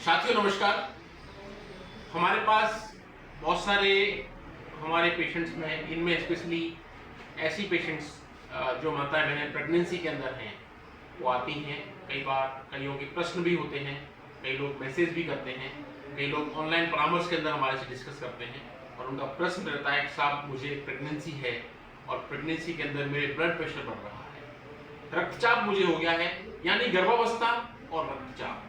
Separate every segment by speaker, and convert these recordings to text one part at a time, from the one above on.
Speaker 1: साथियों नमस्कार। हमारे पास बहुत सारे हमारे पेशेंट्स में, इनमें स्पेशली ऐसी पेशेंट्स जो माता बहनें प्रेगनेंसी के अंदर हैं वो आती हैं। कई बार कईयों के प्रश्न भी होते हैं, कई लोग मैसेज भी करते हैं, कई लोग ऑनलाइन परामर्श के अंदर हमारे से डिस्कस करते हैं और उनका प्रश्न रहता है कि साहब मुझे प्रेगनेंसी है और प्रेगनेंसी के अंदर मेरे ब्लड प्रेशर बढ़ रहा है, रक्तचाप मुझे हो गया है, यानी गर्भावस्था और रक्तचाप,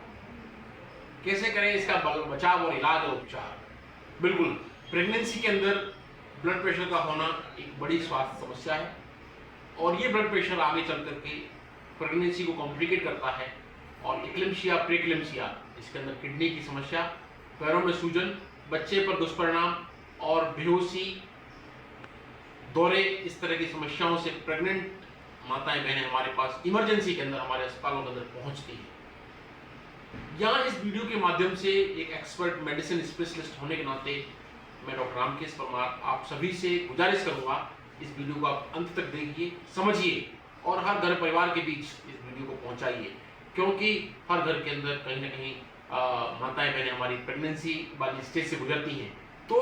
Speaker 1: कैसे करें इसका बचाव और इलाज और उपचार। बिल्कुल, प्रेगनेंसी के अंदर ब्लड प्रेशर का होना एक बड़ी स्वास्थ्य समस्या है और ये ब्लड प्रेशर आगे चल करके प्रेगनेंसी को कॉम्प्लिकेट करता है और इक्लेम्सिया, प्रीक्लेम्सिया, इसके अंदर किडनी की समस्या, पैरों में सूजन, बच्चे पर दुष्परिणाम और बेहोशी, दौरे, इस तरह की समस्याओं से प्रेग्नेंट माताएं बहनें हमारे पास इमरजेंसी के अंदर, हमारे अस्पतालों के अंदर पहुंचती हैं। यहाँ इस वीडियो के माध्यम से एक एक्सपर्ट मेडिसिन स्पेशलिस्ट होने के नाते मैं डॉक्टर रामकेश परमार आप सभी से गुजारिश करूंगा, इस वीडियो को आप अंत तक देखिए, समझिए और हर घर परिवार के बीच इस वीडियो को पहुंचाइए, क्योंकि हर घर के अंदर कहीं ना कहीं माताएं बहनें हमारी प्रेगनेंसी वाली स्टेज से गुजरती हैं, तो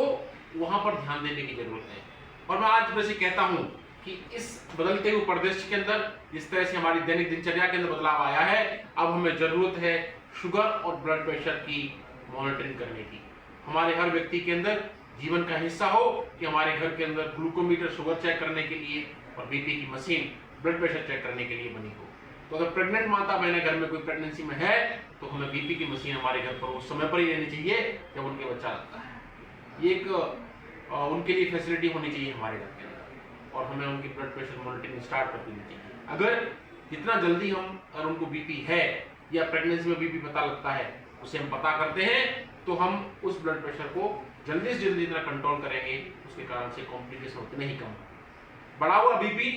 Speaker 1: वहाँ पर ध्यान देने की जरूरत है। और मैं आज वैसे कहता हूँ कि इस बदलते हुए परिदृश्य के अंदर जिस तरह से हमारी दैनिक दिनचर्या के अंदर बदलाव आया है, अब हमें जरूरत है शुगर और ब्लड प्रेशर की मॉनिटरिंग करने की। हमारे हर व्यक्ति के अंदर जीवन का हिस्सा हो कि हमारे घर के अंदर ग्लूकोमीटर शुगर चेक करने के लिए और बीपी की मशीन ब्लड प्रेशर चेक करने के लिए बनी हो। तो अगर प्रेग्नेंट माता बहनें घर में कोई प्रेगनेंसी में है तो हमें बीपी की मशीन हमारे घर पर उस समय पर ही रहनी चाहिए जब उनके बच्चा लगता है। ये एक उनके लिए फैसिलिटी होनी चाहिए हमारे घर के अंदर और हमें उनकी ब्लड प्रेशर मॉनिटरिंग स्टार्ट कर देनी चाहिए। अगर जितना जल्दी हम, अगर उनको बीपी है या प्रेगनेंसी में बीपी पता लगता है, उसे हम पता करते हैं, तो हम उस ब्लड प्रेशर को जल्दी से जल्दी जितना कंट्रोल करेंगे, उसके कारण से कॉम्प्लिकेशन उतने ही कम। बढ़ा हुआ बीपी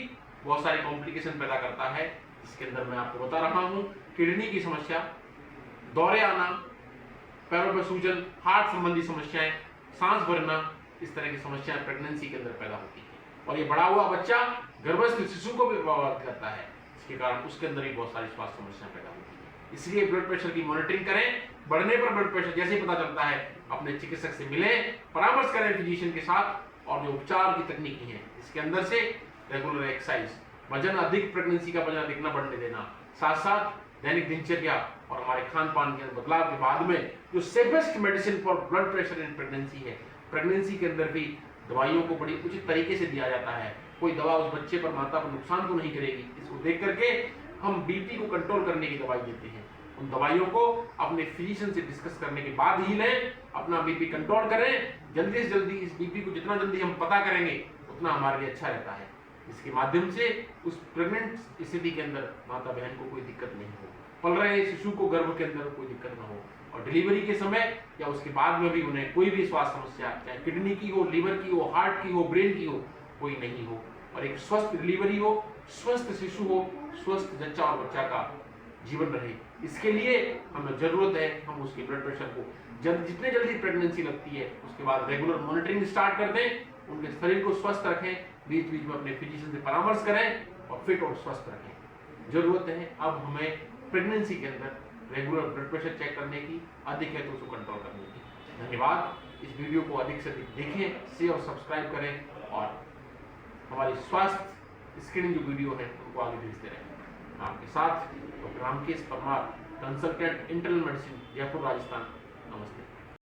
Speaker 1: बहुत सारी कॉम्प्लिकेशन पैदा करता है, इसके अंदर मैं आपको बता रहा हूँ किडनी की समस्या, दौरे आना, पैरों में सूजन, हार्ट संबंधी समस्याएं, सांस भरना, इस तरह की समस्याएं प्रेगनेंसी के अंदर पैदा होती है। और ये बढ़ा हुआ बच्चा गर्भस्थ शिशु को भी प्रभावित करता है, इसके कारण उसके अंदर भी बहुत सारी स्वास्थ्य समस्याएं पैदा होती है। इसलिए ब्लड प्रेशर की मॉनिटरिंग करें। बढ़ने पर ब्लड प्रेशर जैसे ही पता चलता है अपने चिकित्सक से मिलें, परामर्श करें फिजिशियन के साथ, और जो उपचार की तकनीकी है इसके अंदर से रेगुलर एक्सरसाइज, वजन अधिक, प्रेगनेंसी का वजन अधिक न बढ़ने देना, साथ साथ दैनिक दिनचर्या और हमारे खान पान के बदलाव के बाद में जो safest medicine for blood pressure in pregnancy है, प्रेगनेंसी के अंदर भी दवाइयों को बड़ी उचित तरीके से दिया जाता है। कोई दवा उस बच्चे पर, माता पर नुकसान तो नहीं करेगी, इसको देख करके हम बीपी को कंट्रोल करने की दवाई देते हैं। उन दवाइयों को अपने फिजिशियन से डिस्कस करने के बाद ही लें, अपना बीपी कंट्रोल करें। जल्दी से जल्दी इस बीपी को जितना जल्दी हम पता करेंगे उतना हमारे लिए अच्छा रहता है। इसके माध्यम से उस प्रेग्नेंट स्थिति के अंदर माता बहन को कोई दिक्कत नहीं हो, पल रहे शिशु को गर्भ के अंदर कोई दिक्कत ना हो, और डिलीवरी के समय या उसके बाद में भी उन्हें कोई भी स्वास्थ्य समस्या, चाहे किडनी की हो, लीवर की हो, हार्ट की हो, ब्रेन की हो, कोई नहीं हो, और एक स्वस्थ डिलीवरी हो, स्वस्थ शिशु हो, स्वस्थ जच्चा और बच्चा का जीवन रहे। इसके लिए हमें जरूरत है हम उसके ब्लड प्रेशर को जितने जल्दी प्रेगनेंसी लगती है उसके बाद रेगुलर मॉनिटरिंग स्टार्ट कर दें, उनके शरीर को स्वस्थ रखें, बीच बीच में अपने फिजिशियन से परामर्श करें और फिट और स्वस्थ रखें। जरूरत है अब हमें प्रेगनेंसी के अंदर रेगुलर ब्लड प्रेशर चेक करने की, अधिक है तो उसको कंट्रोल करने की। धन्यवाद। इस वीडियो को अधिक से अधिक देखें, शेयर और सब्सक्राइब करें और हमारी स्वास्थ्य स्क्रीनिंग जो वीडियो है उनको आगे भेजते रहें। आपके साथ doctor Ramkesh Parmar, consultant internal medicine, Jaipur, Rajasthan. नमस्ते।